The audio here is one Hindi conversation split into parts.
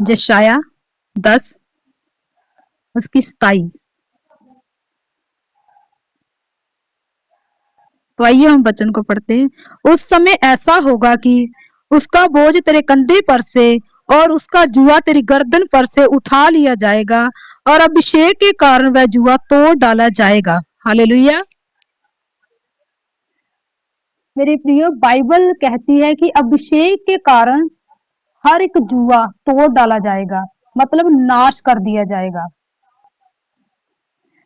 यशाया 10 उसकी 27। तो आइए हम वचन को पढ़ते हैं। उस समय ऐसा होगा कि उसका बोझ तेरे कंधे पर से और उसका जुआ तेरी गर्दन पर से उठा लिया जाएगा और अभिषेक के कारण वह जुआ तोड़ डाला जाएगा। हालेलुया। मेरे प्रियो, बाइबल कहती है कि अभिषेक के कारण हर एक जुआ तोड़ डाला जाएगा, मतलब नाश कर दिया जाएगा।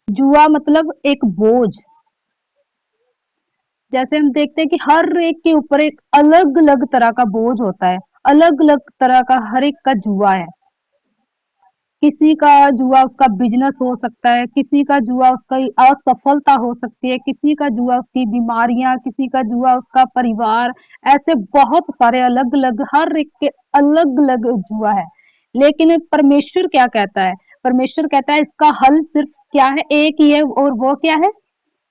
जुआ मतलब एक बोझ। जैसे हम देखते हैं कि हर एक के ऊपर एक अलग अलग तरह का बोझ होता है, अलग अलग तरह का हर एक का जुआ है। किसी का जुआ उसका बिजनेस हो सकता है, किसी का जुआ उसका असफलता हो सकती है, किसी का जुआ उसकी बीमारियां, किसी का जुआ उसका परिवार। ऐसे बहुत सारे अलग अलग, हर एक के अलग अलग जुआ है। लेकिन परमेश्वर क्या कहता है? परमेश्वर कहता है इसका हल सिर्फ क्या है, एक ही है, और वो क्या है?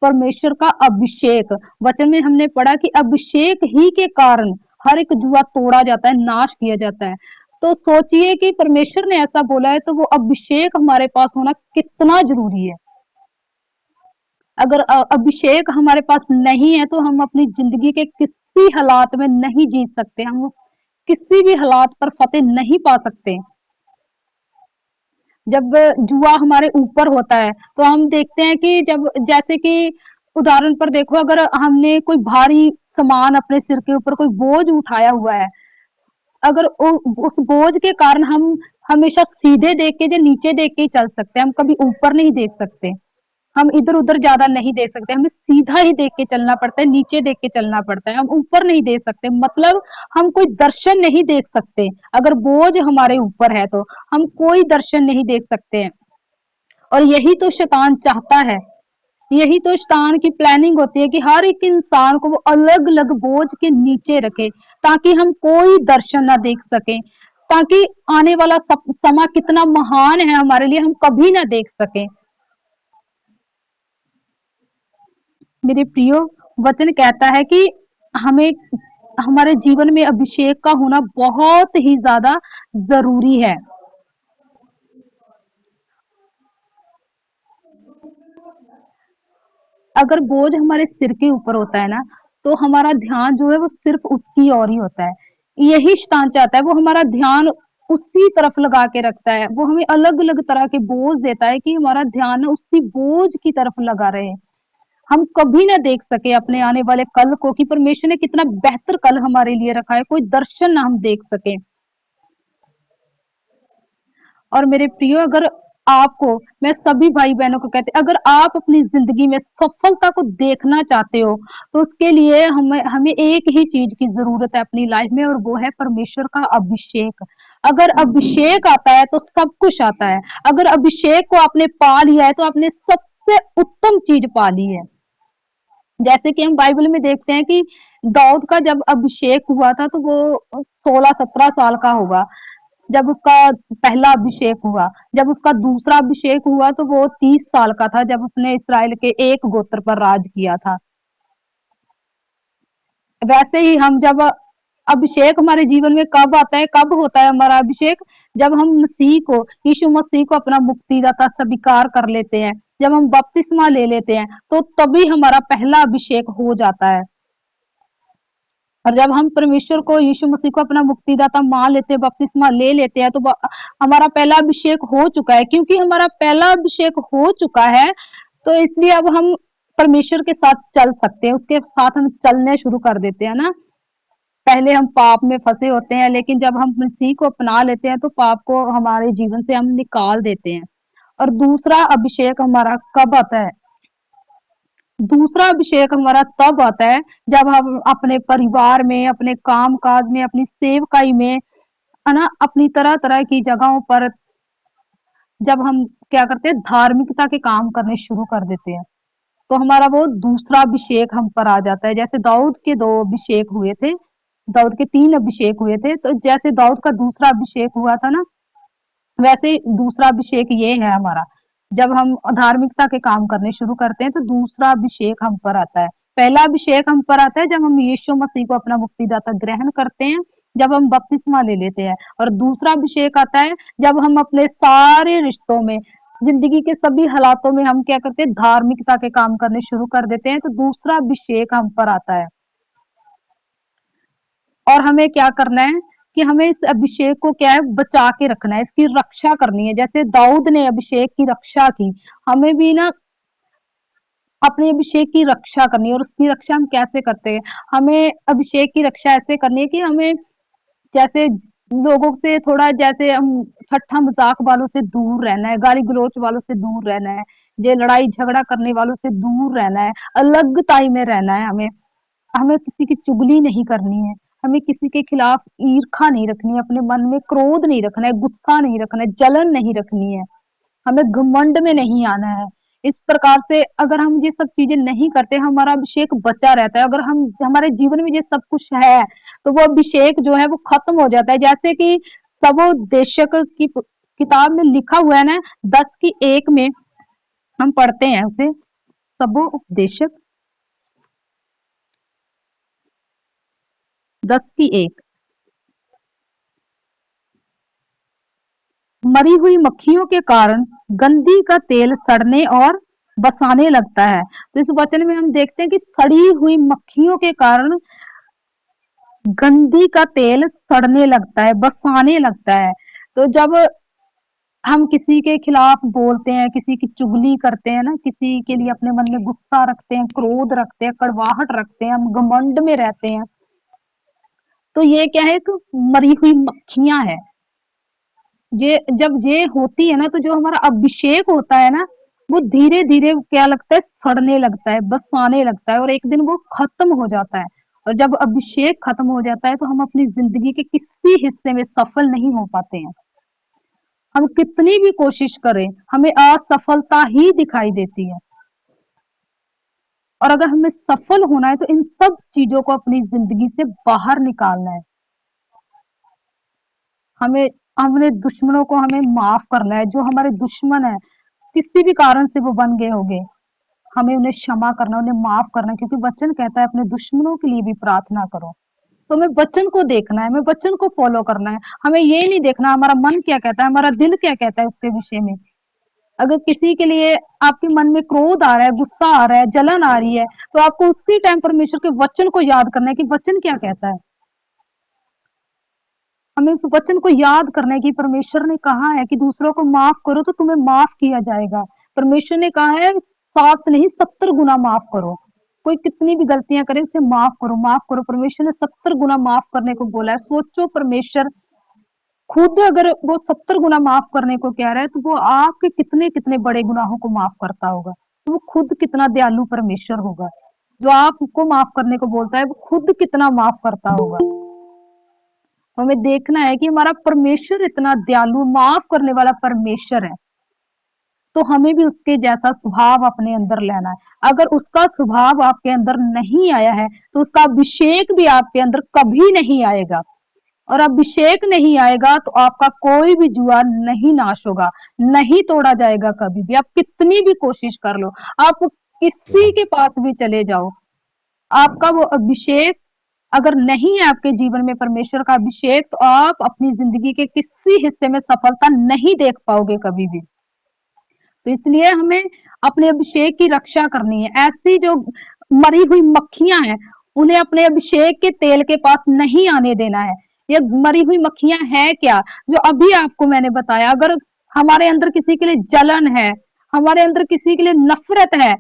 परमेश्वर का अभिषेक। वचन में हमने पढ़ा कि अभिषेक ही के कारण हर एक जुआ तोड़ा जाता है, नाश किया जाता है। तो सोचिए कि परमेश्वर ने ऐसा बोला है, तो वो अभिषेक हमारे पास होना कितना जरूरी है। अगर अभिषेक हमारे पास नहीं है तो हम अपनी जिंदगी के किसी हालात में नहीं जीत सकते, हम किसी भी हालात पर फतेह नहीं पा सकते। जब जुआ हमारे ऊपर होता है तो हम देखते हैं कि जब, जैसे कि उदाहरण पर देखो, अगर हमने कोई भारी सामान अपने सिर के ऊपर कोई बोझ उठाया हुआ है, अगर उस बोझ के कारण हम हमेशा सीधे देख के, जो नीचे देख के ही चल सकते हैं, हम कभी ऊपर नहीं देख सकते, हम इधर उधर ज्यादा नहीं देख सकते, हमें सीधा ही देख के चलना पड़ता है, नीचे देख के चलना पड़ता है, हम ऊपर नहीं देख सकते, मतलब हम कोई दर्शन नहीं देख सकते। अगर बोझ हमारे ऊपर है तो हम कोई दर्शन नहीं देख सकते हैं। और यही तो शैतान चाहता है, यही तो शैतान की प्लानिंग होती है कि हर एक इंसान को वो अलग अलग बोझ के नीचे रखे, ताकि हम कोई दर्शन ना देख सके, ताकि आने वाला समा कितना महान है हमारे लिए हम कभी ना देख सके। मेरे प्रियो, वचन कहता है कि हमें हमारे जीवन में अभिषेक का होना बहुत ही ज्यादा जरूरी है। अगर बोझ हमारे सिर के ऊपर होता है ना, तो हमारा ध्यान जो है वो सिर्फ उसकी ओर ही होता है। यही शैतान चाहता है, वो हमारा ध्यान उसी तरफ लगा के रखता है, वो हमें अलग अलग तरह के बोझ देता है कि हमारा ध्यान उसी बोझ की तरफ लगा रहे। हम कभी ना देख सके अपने आने वाले कल को, कि परमेश्वर ने कितना बेहतर कल हमारे लिए रखा है, कोई दर्शन ना हम देख सके। और मेरे प्रियो, अगर आपको, मैं सभी भाई बहनों को कहते, अगर आप अपनी जिंदगी में सफलता को देखना चाहते हो, तो उसके लिए हमें हमें एक ही चीज की जरूरत है अपनी लाइफ में, और वो है परमेश्वर का अभिषेक। अगर अभिषेक आता है तो सब कुछ आता है। अगर अभिषेक को आपने पा लिया है तो आपने सबसे उत्तम चीज पा ली है। जैसे कि हम बाइबल में देखते हैं कि दाऊद का जब अभिषेक हुआ था तो वो 16-17 साल का होगा जब उसका पहला अभिषेक हुआ। जब उसका दूसरा अभिषेक हुआ तो वो 30 साल का था, जब उसने इसराइल के एक गोत्र पर राज किया था। वैसे ही हम जब, अभिषेक हमारे जीवन में कब आता है, कब होता है हमारा अभिषेक? जब हम मसीह को, यीशु मसीह को अपना मुक्तिदाता स्वीकार कर लेते हैं, जब हम बपतिस्मा ले लेते हैं, तो तभी हमारा पहला अभिषेक हो जाता है। और जब हम परमेश्वर को, यीशु मसीह को अपना मुक्तिदाता मान लेते हैं, बपतिस्मा ले लेते हैं, तो हमारा पहला अभिषेक हो चुका है। क्योंकि हमारा पहला अभिषेक हो चुका है, तो इसलिए अब हम परमेश्वर के साथ चल सकते हैं, उसके साथ हम चलने शुरू कर देते हैं ना। पहले हम पाप में फंसे होते हैं, लेकिन जब हम मसीह को अपना लेते हैं तो पाप को हमारे जीवन से हम निकाल देते हैं। और दूसरा अभिषेक हमारा कब आता है? दूसरा अभिषेक हमारा तब आता है जब हम अपने परिवार में, अपने काम काज में, अपनी सेवकाई में, है ना, अपनी तरह तरह की जगहों पर जब हम क्या करते हैं, धार्मिकता के काम करने शुरू कर देते हैं, तो हमारा वो दूसरा अभिषेक हम पर आ जाता है। जैसे दाऊद के 2 अभिषेक हुए थे, दाऊद के 3 अभिषेक हुए थे, तो जैसे दाऊद का दूसरा अभिषेक हुआ था ना, वैसे दूसरा अभिषेक ये है हमारा। जब हम धार्मिकता के काम करने शुरू करते हैं तो दूसरा अभिषेक हम पर आता है। पहला अभिषेक हम पर आता है जब हम यीशु मसीह को अपना मुक्तिदाता ग्रहण करते हैं, जब हम बपतिस्मा ले लेते हैं। और दूसरा अभिषेक आता है जब हम अपने सारे रिश्तों में, जिंदगी के सभी हालातों में हम क्या करते हैं, धार्मिकता के काम करने शुरू कर देते हैं, तो दूसरा अभिषेक हम पर आता है। और हमें क्या करना है कि हमें इस अभिषेक को क्या है, बचा के रखना है, इसकी रक्षा करनी है। जैसे दाऊद ने अभिषेक की रक्षा की, हमें भी ना अपने अभिषेक की रक्षा करनी है। और उसकी रक्षा हम कैसे करते हैं, हमें अभिषेक की रक्षा ऐसे करनी है कि हमें जैसे लोगों से थोड़ा, जैसे हम ठट्ठा मजाक वालों से दूर रहना है, गाली गलौच वालों से दूर रहना है, ये लड़ाई झगड़ा करने वालों से दूर रहना है, अलगताई में रहना है। हमें हमें किसी की चुगली नहीं करनी है, हमें किसी के खिलाफ ईर्खा नहीं रखनी है, अपने मन में क्रोध नहीं रखना है, गुस्सा नहीं रखना है, जलन नहीं रखनी है, हमें घमंड में नहीं आना है। इस प्रकार से अगर हम ये सब चीजें नहीं करते, हमारा अभिषेक बचा रहता है। अगर हम हमारे जीवन में ये सब कुछ है, तो वो अभिषेक जो है वो खत्म हो जाता है। जैसे कि सबोदेशक की किताब में लिखा हुआ है ना, 10 की 1 में हम पढ़ते हैं उसे, सबोदेशक 10 की 1, मरी हुई मक्खियों के कारण गंदी का तेल सड़ने और बसाने लगता है। तो इस वचन में हम देखते हैं कि सड़ी हुई मक्खियों के कारण गंदी का तेल सड़ने लगता है, बसाने लगता है। तो जब हम किसी के खिलाफ बोलते हैं, किसी की चुगली करते हैं ना, किसी के लिए अपने मन में गुस्सा रखते हैं, क्रोध रखते हैं, कड़वाहट रखते हैं, हम घमंड में रहते हैं, तो ये क्या है, एक मरी हुई मक्खियां है। ये जब ये होती है ना, तो जो हमारा अभिषेक होता है ना, वो धीरे धीरे क्या लगता है, सड़ने लगता है, बसाने लगता है, और एक दिन वो खत्म हो जाता है। और जब अभिषेक खत्म हो जाता है, तो हम अपनी जिंदगी के किसी हिस्से में सफल नहीं हो पाते हैं। हम कितनी भी कोशिश करें, हमें असफलता ही दिखाई देती है। और अगर हमें सफल होना है, तो इन सब चीजों को अपनी जिंदगी से बाहर निकालना है। हमें अपने दुश्मनों को हमें माफ करना है। जो हमारे दुश्मन है, किसी भी कारण से वो बन गए होंगे, हमें उन्हें क्षमा करना, उन्हें माफ करना, क्योंकि वचन कहता है अपने दुश्मनों के लिए भी प्रार्थना करो। तो हमें वचन को देखना है, हमें वचन को फॉलो करना है। हमें ये नहीं देखना हमारा मन क्या कहता है, हमारा दिल क्या कहता है उसके विषय में। अगर किसी के लिए आपके मन में क्रोध आ रहा है, गुस्सा आ रहा है, जलन आ रही है, तो आपको उसी टाइम परमेश्वर के वचन को याद करना है कि वचन क्या कहता है। हमें उस वचन को याद करना है कि परमेश्वर ने कहा है कि दूसरों को माफ करो तो तुम्हें माफ किया जाएगा। परमेश्वर ने कहा है 7 नहीं 70 गुना माफ करो। कोई कितनी भी गलतियां करे उसे माफ करो, माफ करो। परमेश्वर ने 70 गुना माफ करने को बोला है। सोचो, परमेश्वर खुद अगर वो 70 गुना माफ करने को कह रहा है, तो वो आपके कितने कितने बड़े गुनाहों को माफ करता होगा। तो वो खुद कितना दयालु परमेश्वर होगा। जो आपको माफ करने को बोलता है, वो खुद कितना माफ करता होगा। हमें देखना है कि हमारा परमेश्वर इतना दयालु, माफ करने वाला परमेश्वर है, तो हमें भी उसके जैसा स्वभाव अपने अंदर लेना है। अगर उसका स्वभाव आपके अंदर नहीं आया है, तो उसका अभिषेक भी आपके अंदर कभी नहीं आएगा। और अभिषेक नहीं आएगा, तो आपका कोई भी जुआ नहीं नाश होगा, नहीं तोड़ा जाएगा कभी भी। आप कितनी भी कोशिश कर लो, आप किसी के पास भी चले जाओ, आपका वो अभिषेक अगर नहीं है आपके जीवन में, परमेश्वर का अभिषेक, तो आप अपनी जिंदगी के किसी हिस्से में सफलता नहीं देख पाओगे कभी भी। तो इसलिए हमें अपने अभिषेक की रक्षा करनी है। ऐसी जो मरी हुई मक्खियां हैं, उन्हें अपने अभिषेक के तेल के पास नहीं आने देना है। ये मरी हुई मक्खियां है क्या, जो अभी आपको मैंने बताया। अगर हमारे अंदर किसी के लिए जलन है, हमारे अंदर किसी के लिए नफरत है,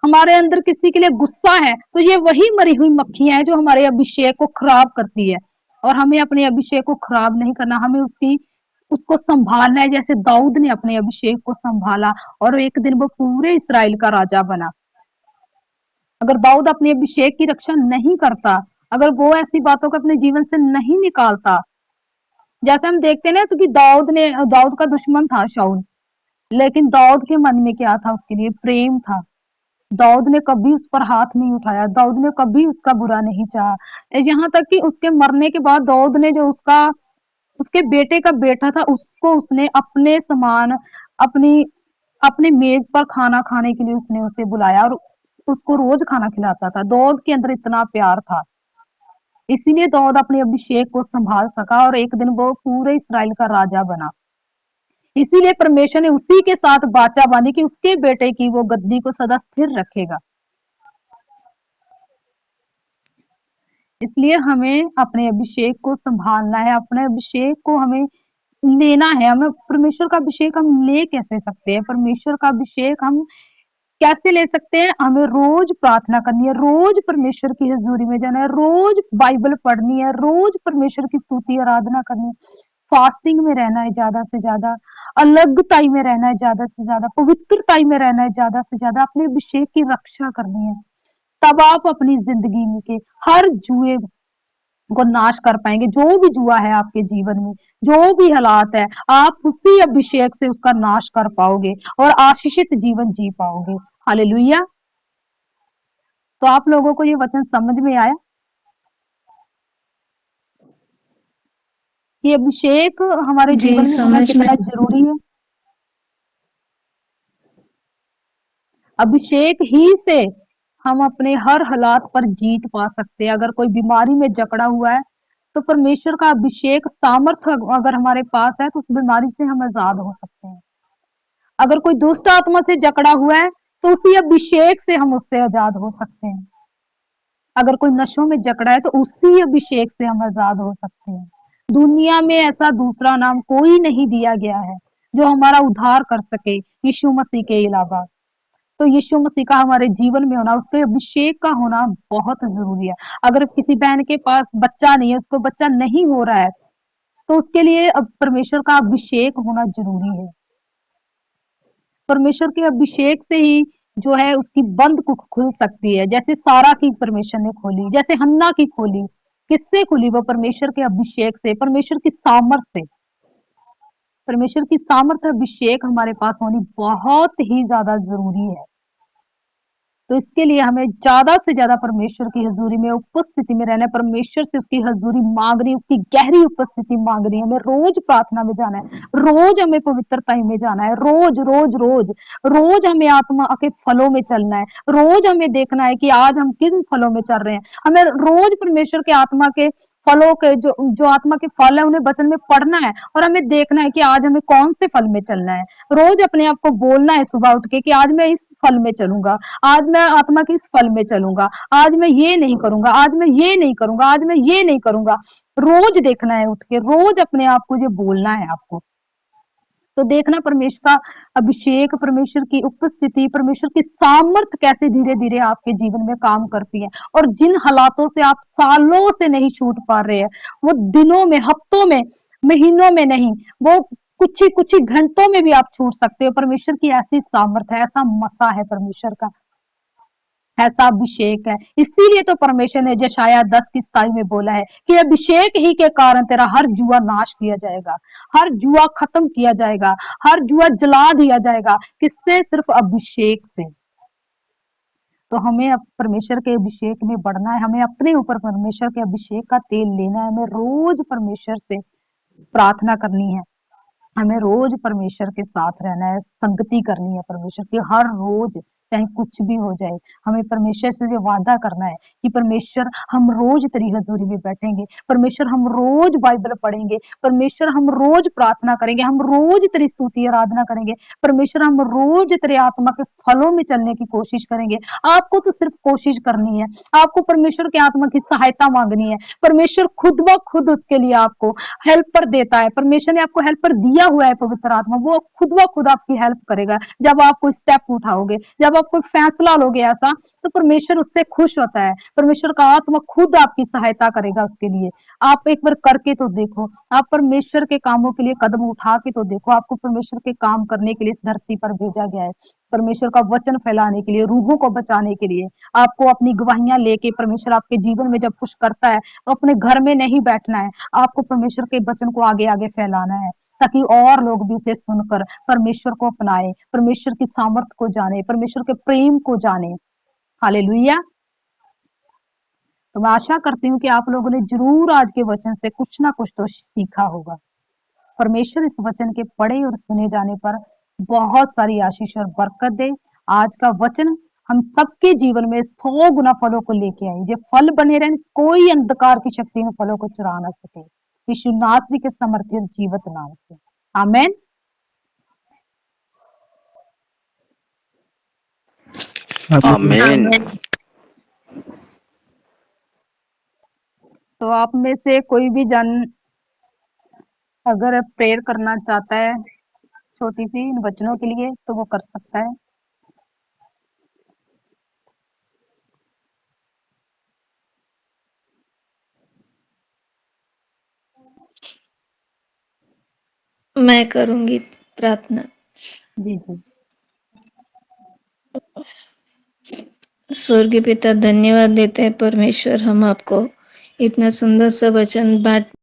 हमारे अंदर किसी के लिए गुस्सा है, तो ये वही मरी हुई मक्खियां हैं जो हमारे अभिषेक को खराब करती है। और हमें अपने अभिषेक को खराब नहीं करना, हमें उसको संभालना है, जैसे दाऊद ने अपने अभिषेक को संभाला और एक दिन वो पूरे इसराइल का राजा बना। अगर दाऊद अपने अभिषेक की रक्षा नहीं करता, अगर वो ऐसी बातों को अपने जीवन से नहीं निकालता, जैसे हम देखते हैं ना, तो कि दाऊद का दुश्मन था शाऊल, लेकिन दाऊद के मन में क्या था, उसके लिए प्रेम था। दाऊद ने कभी उस पर हाथ नहीं उठाया, दाऊद ने कभी उसका बुरा नहीं चाहा। यहाँ तक कि उसके मरने के बाद दाऊद ने जो उसके बेटे का बेटा था, उसको उसने अपने समान, अपनी अपने मेज पर खाना खाने के लिए उसने उसे बुलाया और उसको रोज खाना खिलाता था। दाऊद के अंदर इतना प्यार था। इसीलिए दाऊद अपने अभिषेक को संभाल सका और एक दिन वो पूरे इस्राएल का राजा बना। इसीलिए परमेश्वर ने उसी के साथ वाचा बांधी कि उसके बेटे की वो गद्दी को सदा स्थिर रखेगा। इसलिए हमें अपने अभिषेक को संभालना है, अपने अभिषेक को हमें लेना है। हमें परमेश्वर का अभिषेक हम ले कैसे सकते हैं? परमेश्वर का अभिषेक हम कैसे ले सकते हैं? हमें रोज प्रार्थना करनी है, रोज परमेश्वर की हजूरी में जाना है, रोज बाइबल पढ़नी है, रोज परमेश्वर की स्तुति आराधना करनी है, फास्टिंग में रहना है ज्यादा से ज्यादा, अलगताई में रहना है ज्यादा से ज्यादा, पवित्रताई में रहना है ज्यादा से ज्यादा, अपने अभिषेक की रक्षा करनी है। तब आप अपनी जिंदगी में के हर जुए को नाश कर पाएंगे। जो भी जुआ है आपके जीवन में, जो भी हालात है, आप उसी अभिषेक से उसका नाश कर पाओगे और आशीषित जीवन जी पाओगे। हालेलुया। तो आप लोगों को ये वचन समझ में आया? ये अभिषेक हमारे जी, जीवन में होना समझ में। कितना जरूरी है। अभिषेक ही से हम अपने हर हालात पर जीत पा सकते हैं। अगर कोई बीमारी में जकड़ा हुआ है तो परमेश्वर का अभिषेक सामर्थ्य अगर हमारे पास है तो उस बीमारी से हम आजाद हो सकते हैं। अगर कोई दुष्ट आत्मा से जकड़ा हुआ है तो उसी अभिषेक से हम उससे आजाद हो सकते हैं। अगर कोई नशों में जकड़ा है तो उसी अभिषेक से हम आजाद हो सकते हैं। दुनिया में ऐसा दूसरा नाम कोई नहीं दिया गया है जो हमारा उद्धार कर सके यीशु मसीह के अलावा। तो यीशु मसीह का हमारे जीवन में होना, उसके अभिषेक का होना बहुत जरूरी है। अगर किसी बहन के पास बच्चा नहीं है, उसको बच्चा नहीं हो रहा है, तो उसके लिए अब परमेश्वर का अभिषेक होना जरूरी है। परमेश्वर के अभिषेक से ही जो है उसकी बंद कुख खुल सकती है। जैसे सारा की परमेश्वर ने खोली, जैसे हन्ना की खोली। किससे खुली? वो परमेश्वर के अभिषेक से, परमेश्वर की सामर्थ से। परमेश्वर की सामर्थ अभिषेक हमारे पास होनी बहुत ही ज्यादा जरूरी है। तो इसके लिए हमें ज्यादा से ज्यादा परमेश्वर की हजूरी में उपस्थिति में रहना है, परमेश्वर से उसकी हजूरी मांगनी, उसकी गहरी उपस्थिति मांगनी है। हमें रोज प्रार्थना में जाना है, रोज हमें पवित्रता में जाना है, रोज रोज रोज रोज हमें आत्मा के फलों में चलना है, रोज हमें देखना है कि आज हम किन फलों में चल रहे हैं। हमें रोज परमेश्वर के आत्मा के फलों के जो जो आत्मा के फल है उन्हें वचन में पढ़ना है और हमें देखना है कि आज हमें कौन से फल में चलना है। रोज अपने आप को बोलना है सुबह उठ के कि आज मैं इस फल में चलूंगा, आज मैं आत्मा के इस फल में चलूंगा, आज मैं ये नहीं करूंगा, आज मैं ये नहीं करूंगा, आज मैं ये नहीं करूंगा। रोज देखना है उठ के, रोज अपने आप को ये बोलना है आपको। तो देखना परमेश्वर का अभिषेक, परमेश्वर की उपस्थिति, परमेश्वर की सामर्थ कैसे धीरे धीरे आपके जीवन में काम करती है। और जिन हालातों से आप सालों से नहीं छूट पा रहे हैं, वो दिनों में, हफ्तों में, महीनों में नहीं, वो कुछ ही घंटों में भी आप छूट सकते हो। परमेश्वर की ऐसी सामर्थ है, ऐसा मसा है परमेश्वर का, ऐसा अभिषेक है। इसीलिए तो परमेश्वर ने यशायाह 10:27 में बोला है कि अभिषेक ही के कारण तेरा हर जुआ नाश किया जाएगा, हर जुआ खत्म किया जाएगा, हर जुआ जला दिया जाएगा। किससे? सिर्फ अभिषेक से। तो हमें अब परमेश्वर के अभिषेक में बढ़ना है, हमें अपने ऊपर परमेश्वर के अभिषेक का तेल लेना है, हमें रोज परमेश्वर से प्रार्थना करनी है, हमें रोज परमेश्वर के साथ रहना है, संगति करनी है परमेश्वर की हर रोज, चाहे कुछ भी हो जाए। हमें परमेश्वर से ये वादा करना है कि परमेश्वर हम रोज तेरी हजूरी में बैठेंगे, परमेश्वर हम रोज बाइबल पढ़ेंगे, परमेश्वर हम रोज प्रार्थना करेंगे, हम रोज तेरी स्तुति आराधना करेंगे, परमेश्वर हम रोज तेरे आत्मा के फलों में चलने की कोशिश करेंगे। आपको तो सिर्फ कोशिश करनी है, आपको परमेश्वर के आत्मा की सहायता मांगनी है। परमेश्वर खुद ब खुद उसके लिए आपको हेल्पर देता है। परमेश्वर ने आपको हेल्पर दिया हुआ है, पवित्र आत्मा, वो खुद ब खुद आपकी हेल्प करेगा। जब आप कोई स्टेप उठाओगे, जब आप कोई फैसला लोगे ऐसा, तो परमेश्वर उससे खुश होता है। परमेश्वर का आत्मा खुद आपकी सहायता करेगा उसके लिए। आप एक बार करके तो देखो, आप परमेश्वर के कामों के लिए कदम उठा के तो देखो। आपको परमेश्वर के काम करने के लिए इस धरती पर भेजा गया है, परमेश्वर का वचन फैलाने के लिए, रूहों को बचाने के लिए। आपको अपनी गवाहियां लेके परमेश्वर आपके जीवन में जब कुछ करता है तो अपने घर में नहीं बैठना है, आपको परमेश्वर के वचन को आगे आगे फैलाना है, ताकि और लोग भी उसे सुनकर परमेश्वर को अपनाए, परमेश्वर की सामर्थ को जाने, परमेश्वर के प्रेम को जाने। हालेलुया। तो मैं आशा करती हूँ कि आप लोगों ने जरूर आज के वचन से कुछ ना कुछ तो सीखा होगा। परमेश्वर इस वचन के पढ़े और सुने जाने पर बहुत सारी आशीष और बरकत दे। आज का वचन हम सबके जीवन में 100 गुना फलों को लेके आए, जो फल बने रहे, कोई अंधकार की शक्ति में फलों को चुरा ना सके, यीशु नासरी के समर्थी और जीवित नाम से, आमेन। आमीन। तो आप में से कोई भी जन अगर प्रेयर करना चाहता है छोटी सी इन वचनों के लिए, तो वो कर सकता है। मैं करूंगी प्रार्थना। जी जी। स्वर्गीय पिता, धन्यवाद देते हैं परमेश्वर, हम आपको इतना सुंदर सा वचन बांट